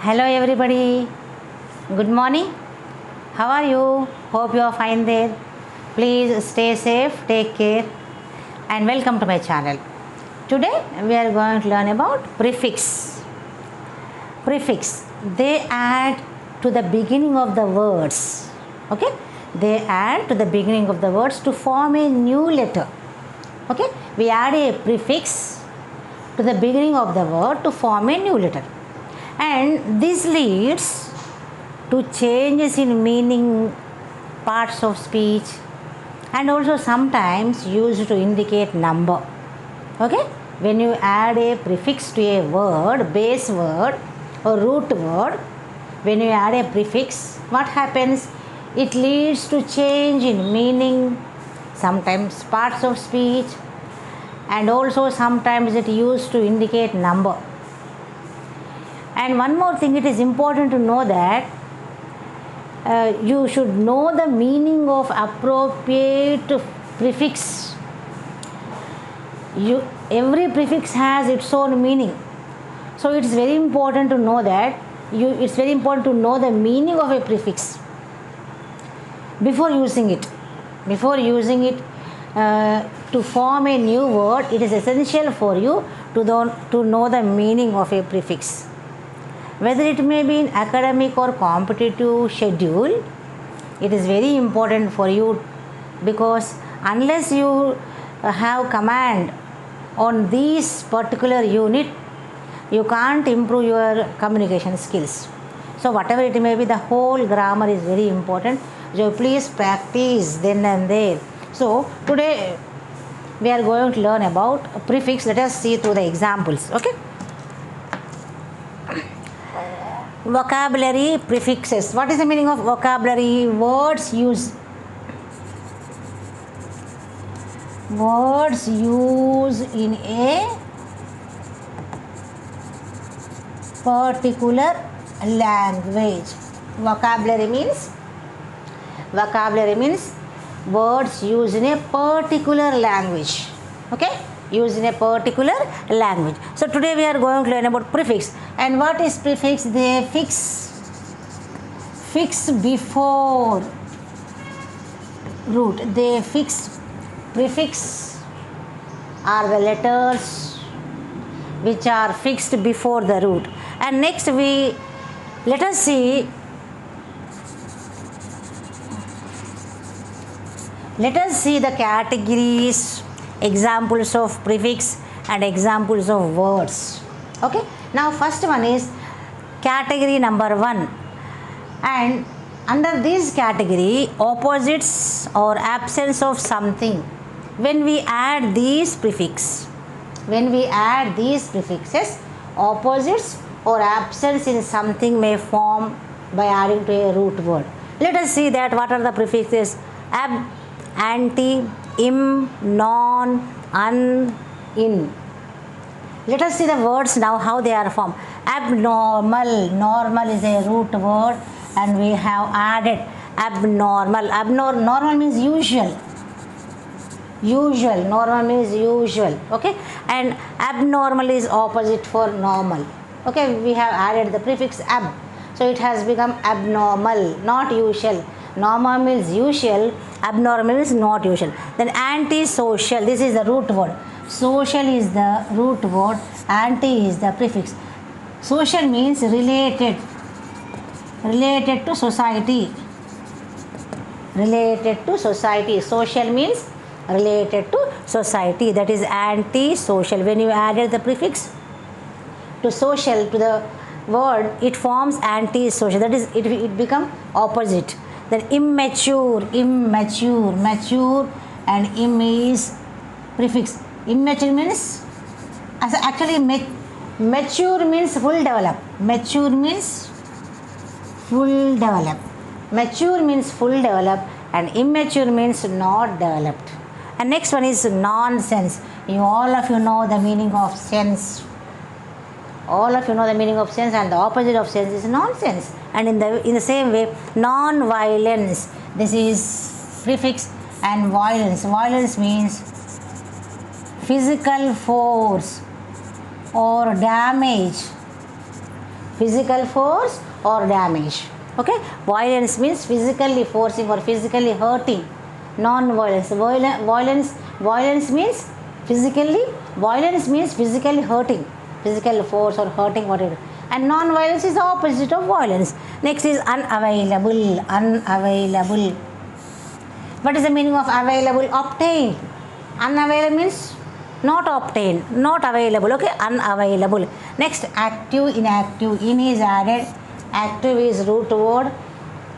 Hello everybody. Good morning. How are you? Hope you are fine there. Please stay safe, take care, and welcome to my channel. Today we are going to learn about prefix. Prefix. They add to the beginning of the words. Okay? They add to the beginning of the words to form a new letter. Okay? We add a prefix to the beginning of the word to form a new letter. And this leads to changes in meaning, parts of speech, and also sometimes used to indicate number. Okay? When you add a prefix to a word, base word or root word, when you add a prefix, what happens? It leads to change in meaning, sometimes parts of speech, and also sometimes it used to indicate number. And one more thing, it is important to know that you should know the meaning of appropriate prefix. Every prefix has its own meaning. So it's very important to know that it's very important to know the meaning of a prefix before using it. Before using it to form a new word, it is essential for you to know the meaning of a prefix. Whether it may be in academic or competitive schedule, it is very important for you, because unless you have command on this particular unit, you can't improve your communication skills. So whatever it may be, the whole grammar is very important. So please practice then and there. So today we are going to learn about a prefix. Let us see through the examples. Okay. Vocabulary prefixes. What is the meaning of vocabulary? Words used in a particular language. Vocabulary means words used in a particular language. Okay? Used in a particular language. So today we are going to learn about prefix. And what is prefix? They fix before root. They fix. Prefix are the letters which are fixed before the root. And next let us see the categories, examples of prefix and examples of words. Okay. Now first one is category number 1, and under this category, opposites or absence of something. When we add these prefixes, opposites or absence in something may form by adding to a root word. Let us see that what are the prefixes. Ab, anti, im, non, un, in. Let us see the words now, how they are formed. Abnormal. Normal is a root word, and we have added abnormal. Normal means usual. Normal means usual. Okay. And abnormal is opposite for normal. Okay. We have added the prefix ab. So it has become abnormal, not usual. Normal means usual, abnormal means not usual. Then anti-social, this is the root word. Social is the root word, anti is the prefix. Social means related to society. Social means related to society. That is anti-social. When you added the prefix to social, to the word, it forms anti-social. That is, it become opposite. Then immature, mature, and im is prefix. Immature means, actually mature means full develop. Mature means full develop, and immature means not developed. And next one is nonsense. All of you know the meaning of sense. And the opposite of sense is nonsense. And in the same way, non-violence, this is prefix, and violence. Violence means physical force or damage physical force or damage. Okay, violence means physically forcing or physically hurting. Non-violence, violence means physically hurting, physical force or hurting, whatever. And non-violence is the opposite of violence. Next is unavailable. What is the meaning of available? Obtained. Unavailable means not obtained, not available. Okay, unavailable. Next, active, inactive. In is added, active is root word,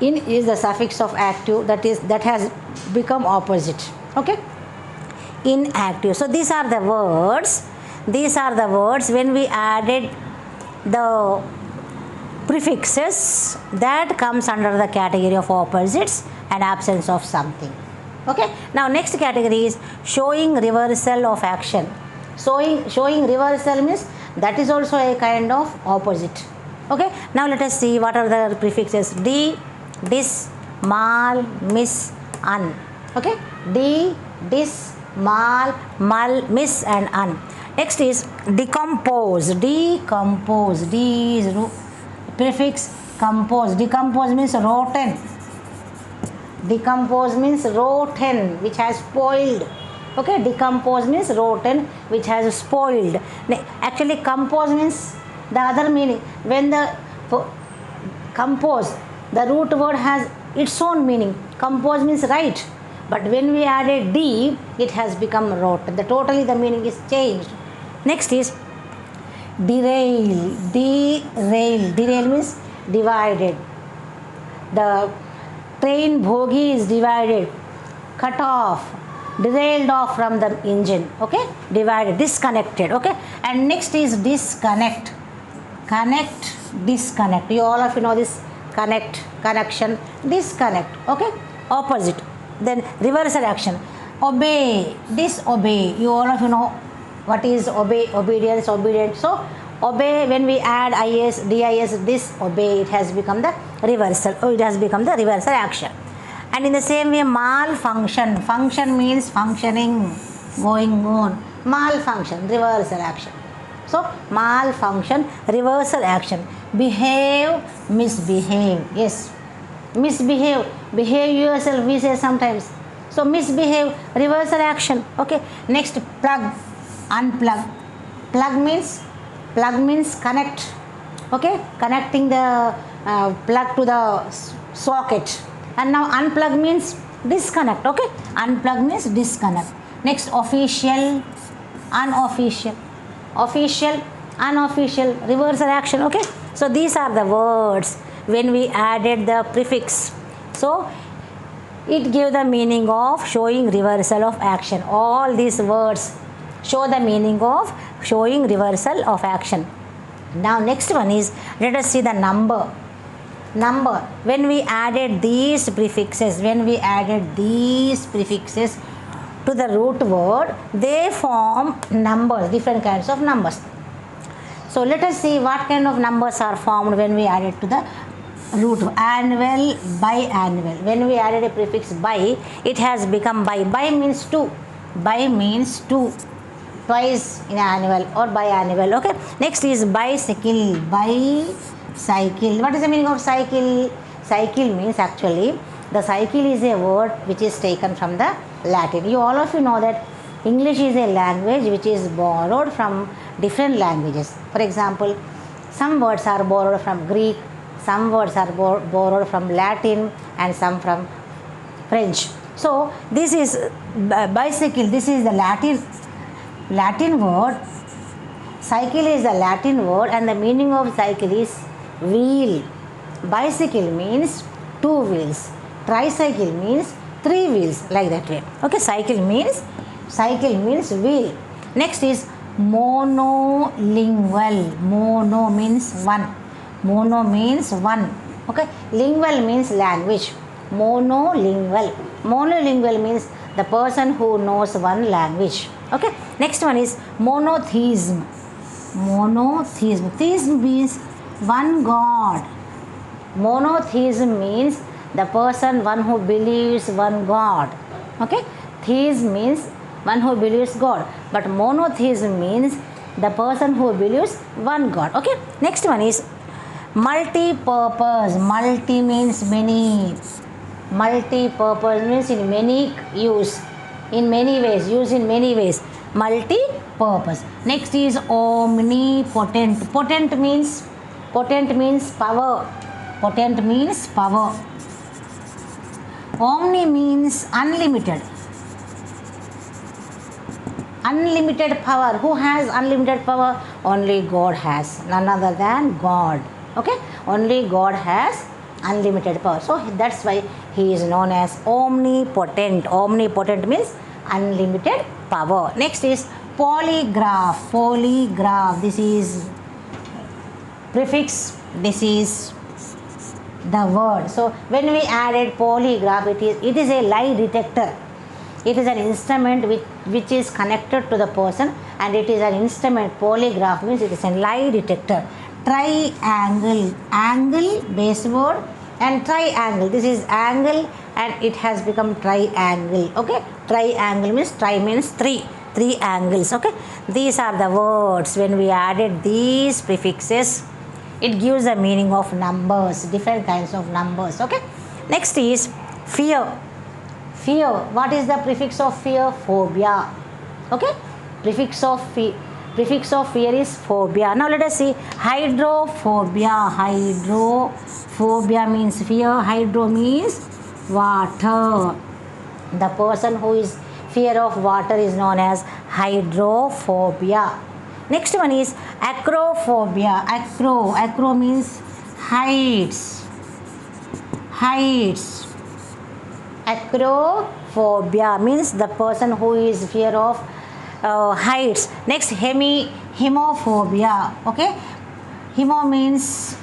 in is the suffix of active, that has become opposite. Okay, inactive. So these are the words when we added the prefixes that comes under the category of opposites and absence of something. Okay, now next category is showing reversal of action. Showing reversal means that is also a kind of opposite. Okay, now let us see what are the prefixes. D, dis, mal, mis, un. Okay, D, dis, mal, mis and un. Next is decompose. D is prefix compose. Decompose means rotten. Decompose means rotten, which has spoiled. Okay, decompose means rotten, which has spoiled. Actually, compose means the other meaning. When the compose, the root word has its own meaning. Compose means right, but when we added D, it has become rotten. Totally the meaning is changed. Next is derail. Derail means divided. The train bogie is divided, cut off, derailed off from the engine. Okay, divided, disconnected. Okay, and next is disconnect. Connect, disconnect. You all of you know this. Connect, connection, disconnect. Okay, opposite. Then reversal action. Obey, disobey. You all of you know what is obey, obedience, obedient. So obey, when we add is, dis, disobey, it has become the reversal. It has become the reversal action. And in the same way, malfunction. Function means functioning, going on. Malfunction, reversal action. So malfunction, reversal action. Behave, misbehave. Yes, misbehave, behave yourself, we say sometimes. So misbehave, reversal action. Okay, next, plug, unplug. Plug means connect. Okay, connecting the plug to the socket. And now unplug means disconnect. Okay, unplug means disconnect. Next, official, unofficial. Official, unofficial, reversal action. Okay, so these are the words when we added the prefix. So it gave the meaning of showing reversal of action. All these words show the meaning of showing reversal of action. Now next one is, let us see the number. When we added these prefixes to the root word, they form numbers, different kinds of numbers. So let us see what kind of numbers are formed when we add it to the root. Annual, biannual. When we added a prefix bi, it has become bi. Bi means two. Twice in annual or biannual. Okay. Next is bicycle. What is the meaning of cycle? Cycle means, actually, the cycle is a word which is taken from the Latin. All of you know that English is a language which is borrowed from different languages. For example, some words are borrowed from Greek, some words are borrowed from Latin, and some from French. So this is bicycle. This is the Latin word. Cycle is the Latin word, and the meaning of cycle is wheel. Bicycle means two wheels. Tricycle means three wheels, like that way. Okay, cycle means wheel. Next is monolingual. Mono means one. Okay, lingual means language. Monolingual means the person who knows one language. Okay, next one is monotheism. Theism means one God. Monotheism means the person, one who believes one God. Okay, theism means one who believes God, but monotheism means the person who believes one God. Okay, next one is Multi-purpose. Multi means many. Multi-purpose means in many use. In many ways. Use in many ways. Multi-purpose. Next is omnipotent. Potent means power. Potent means power. Omni means unlimited. Unlimited power. Who has unlimited power? Only God has. None other than God. Okay? Only God has unlimited power. So that's why he is known as omnipotent. Omnipotent means unlimited power. Next is polygraph. Polygraph. This is prefix. This is the word. So when we added polygraph, it is a lie detector. It is an instrument which is connected to the person, and it is an instrument. Polygraph means it is a lie detector. Triangle. Angle, base word, and triangle. This is angle and it has become triangle. Okay. Triangle means three. Three angles. Okay. These are the words. When we added these prefixes, it gives the meaning of numbers, different kinds of numbers. Okay. Next is fear. Fear. What is the prefix of fear? Phobia. Okay. Prefix of fear is phobia. Now let us see hydrophobia. Hydrophobia means fear. Hydro means water. The person who is fear of water is known as hydrophobia. Next one is acrophobia. Acro means heights. Acrophobia means the person who is fear of heights. Next, hemophobia. Okay, hemo means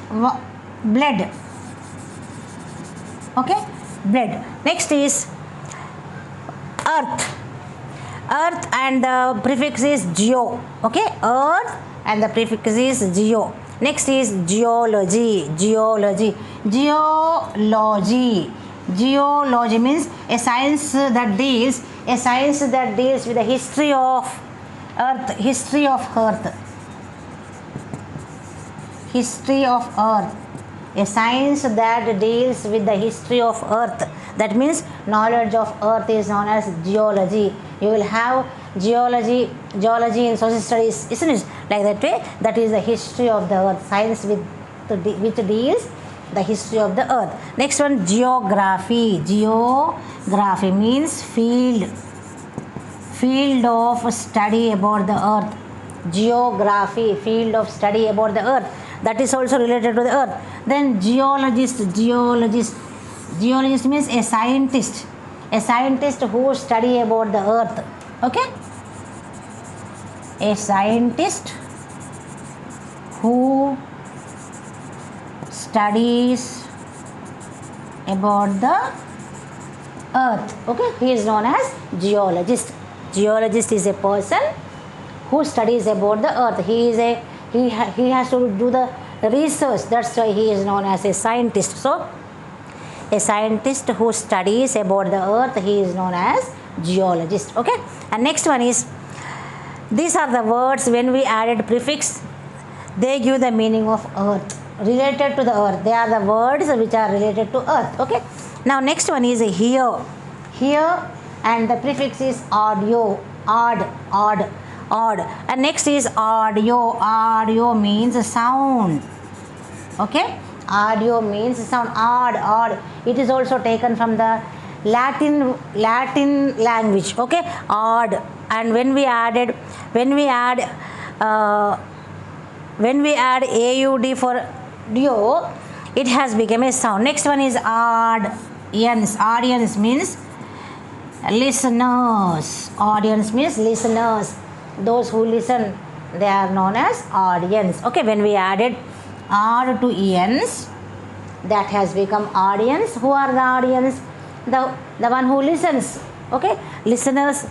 blood. Okay, blood. Next is earth. Earth and the prefix is geo. Okay, earth and the prefix is geo. Next is geology. Geology means a science that deals with the history of earth. A science that deals with the history of earth. That means knowledge of earth is known as geology. You will have geology in social studies, isn't it? Like that way, that is the history of the earth. Science which deals the history of the earth. Next one, geography. Geography means field of study about the earth. Geography, field of study about the earth. That is also related to the earth. Then geologist means a scientist who study about the earth. Okay, a scientist who studies about the earth. Okay, he is known as geologist. Geologist is a person who studies about the earth. He has to do the research. That's why he is known as a scientist. So a scientist who studies about the earth, he is known as geologist. Okay, and next one is, these are the words when we added prefix, they give the meaning of earth, related to the earth. They are the words which are related to earth. Okay, now next one is hear, and the prefix is audio, odd, and next is audio means sound. Okay, audio means sound. Odd, it is also taken from the Latin language. Okay, odd. And when we add AUD for dio, it has become a sound. Next one is audience means listeners. Those who listen, they are known as audience. Okay, when we added odd to ends, that has become audience. Who are the audience? The one who listens. Okay, listeners,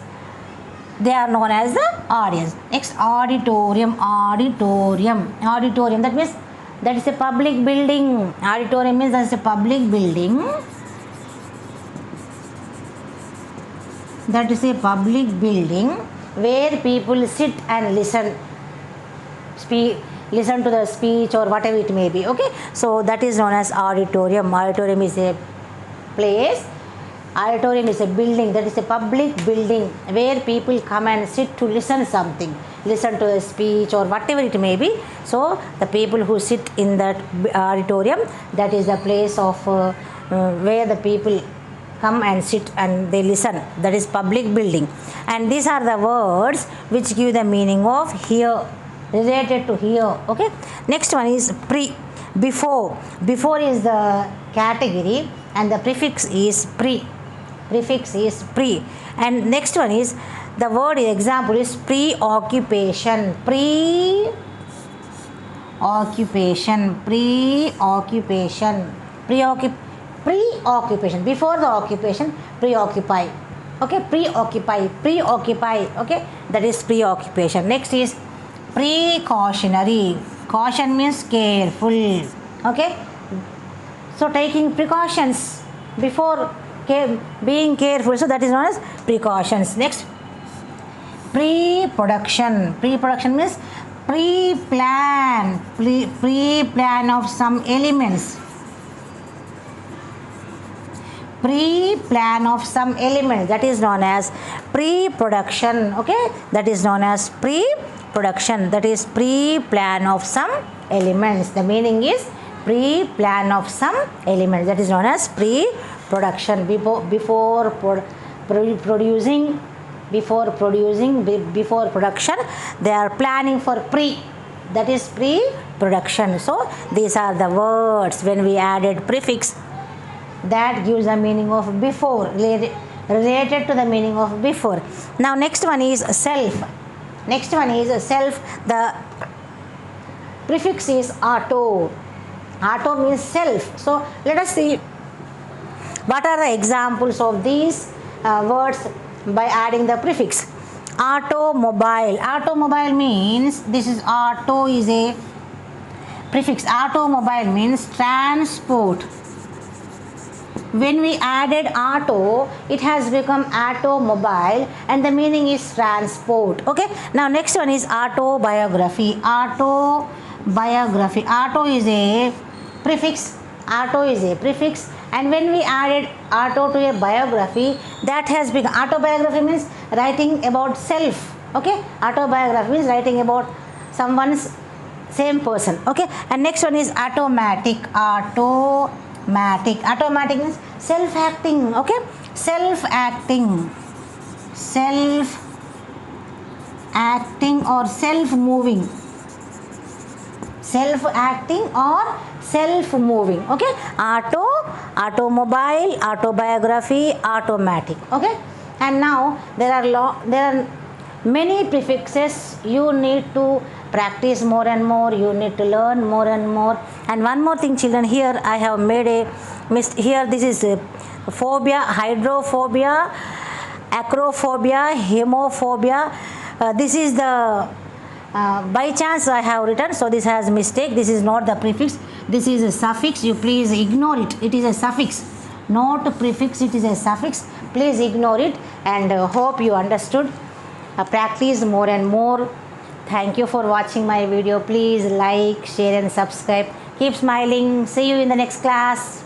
they are known as the audience. Next, auditorium. That means that is a public building. Auditorium means that is a public building. That is a public building where people sit and listen. listen to the speech or whatever it may be. Okay, so that is known as auditorium. Auditorium is a place. Auditorium is a building, that is a public building where people come and sit to listen something, listen to a speech or whatever it may be. So the people who sit in that auditorium, that is the place of where the people come and sit and they listen, that is public building. And these are the words which give the meaning of here, related to here. Okay, next one is pre, before. Before is the category and the prefix is pre. Prefix is pre. And next one is the word example is preoccupation. Preoccupation. Preoccupation. Preoccupation. Before the occupation, preoccupy. Okay, preoccupy. Okay, that is preoccupation. Next is precautionary. Caution means careful. Okay, so taking precautions before being careful, so that is known as precautions. Next, pre-production. Pre-production means pre-plan of some elements. Pre-plan of some elements, that is known as pre-production. Okay, that is known as pre-production, that is pre-plan of some elements. The meaning is pre-plan of some elements, that is known as pre-production. Before production, they are planning for pre, that is pre-production. So these are the words when we added prefix that gives the meaning of before, related to the meaning of before. Now next one is self. Next one is self. The prefix is auto. Auto means self. So let us see what are the examples of these words by adding the prefix. Automobile. Automobile means, this is auto is a prefix. Automobile means transport. When we added auto, it has become automobile and the meaning is transport. Okay, now next one is autobiography. Autobiography. Auto is a prefix. Auto is a prefix, and when we added auto to a biography, that has become autobiography means writing about self. Okay, autobiography means writing about someone's same person. Okay, and next one is automatic. Automatic means self-acting. Okay, self-acting or self-moving. Self-acting or self-moving. Okay, automobile, autobiography, automatic. Okay, and now there are many prefixes. You need to practice more and more, you need to learn more and more. And one more thing, children, here I have made a mistake. Here this is phobia, hydrophobia, acrophobia, hemophobia. This is the by chance I have written, so this has mistake. This is not the prefix, this is a suffix. You please ignore it. It is a suffix, not a prefix, it is a suffix. Please ignore it, and hope you understood. Practice more and more. Thank you for watching my video. Please like, share and subscribe. Keep smiling. See you in the next class.